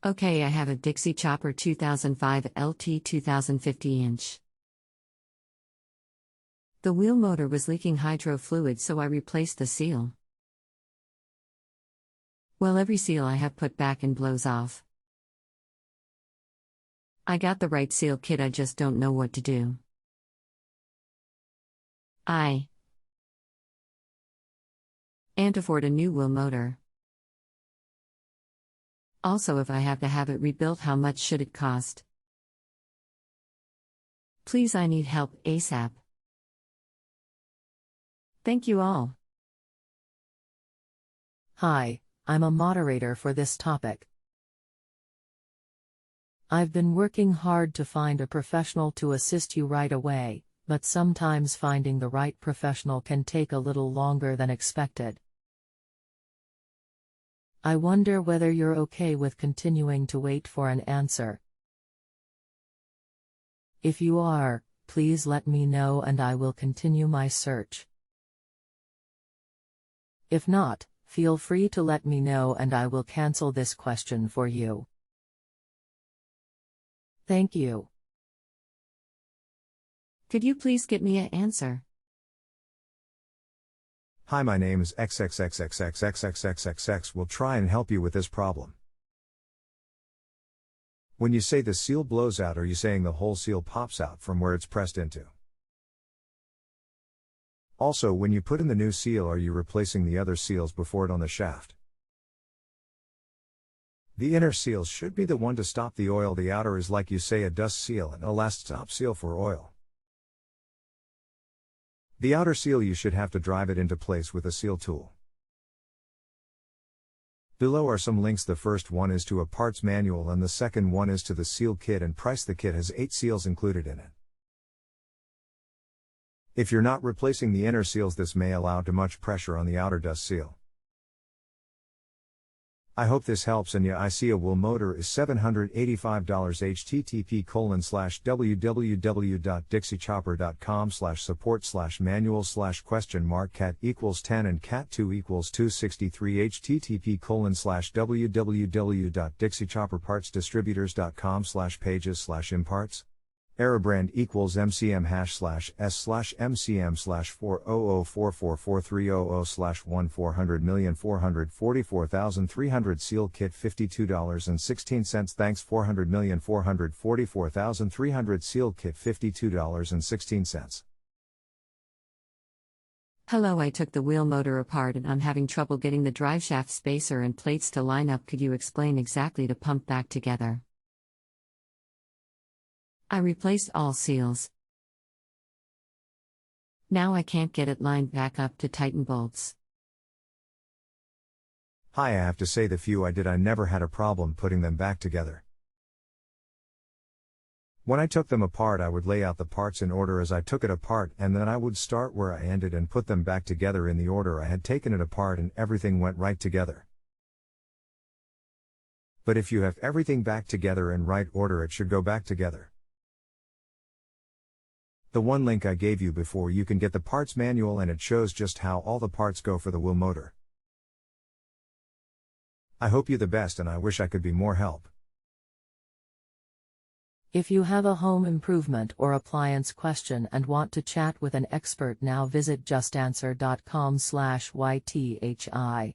Okay, I have a Dixie chopper 2005 LT 2050 inch. The wheel motor was leaking hydro fluid, so I replaced the seal. Well, every seal I have put back in blows off. I got the right seal kit, I just don't know what to do. I can't afford a new wheel motor. Also, if I have to have it rebuilt, how much should it cost? Please, I need help ASAP. Thank you all. Hi, I'm a moderator for this topic. I've been working hard to find a professional to assist you right away, but sometimes finding the right professional can take a little longer than expected. I wonder whether you're okay with continuing to wait for an answer. If you are, please let me know and I will continue my search. If not, feel free to let me know and I will cancel this question for you. Thank you. Could you please get me an answer? Hi, my name is XXXXXXXXXX. We'll try and help you with this problem. When you say the seal blows out, are you saying the whole seal pops out from where it's pressed into? Also, when you put in the new seal, are you replacing the other seals before it on the shaft? The inner seal should be the one to stop the oil. The outer is, like you say, a dust seal and a last stop seal for oil. The outer seal, you should have to drive it into place with a seal tool. Below are some links. The first one is to a parts manual and the second one is to the seal kit and price. The kit has 8 seals included in it. If you're not replacing the inner seals, this may allow too much pressure on the outer dust seal. I hope this helps, and yeah, I see a wheel motor is $785. http://www.dixiechopper.com/support/manual/? cat equals 10 and cat 2 equals 263. http://www.dixiechopperpartsdistributors.com/pages/imparts? Errorbrand equals MCM#S/MCM/4004430/1/400,444,300 seal kit $52.16. Thanks. 400,444,300 seal kit $52.16. Hello, I took the wheel motor apart and I'm having trouble getting the driveshaft spacer and plates to line up. Could you explain exactly to pump back together? I replaced all seals. Now I can't get it lined back up to tighten bolts. Hi, I have to say the few I did, I never had a problem putting them back together. When I took them apart, I would lay out the parts in order as I took it apart, and then I would start where I ended and put them back together in the order I had taken it apart, and everything went right together. But if you have everything back together in right order, it should go back together. The one link I gave you before, you can get the parts manual and it shows just how all the parts go for the wheel motor. I hope you the best and I wish I could be more help. If you have a home improvement or appliance question and want to chat with an expert, now visit JustAnswer.com/YTHI.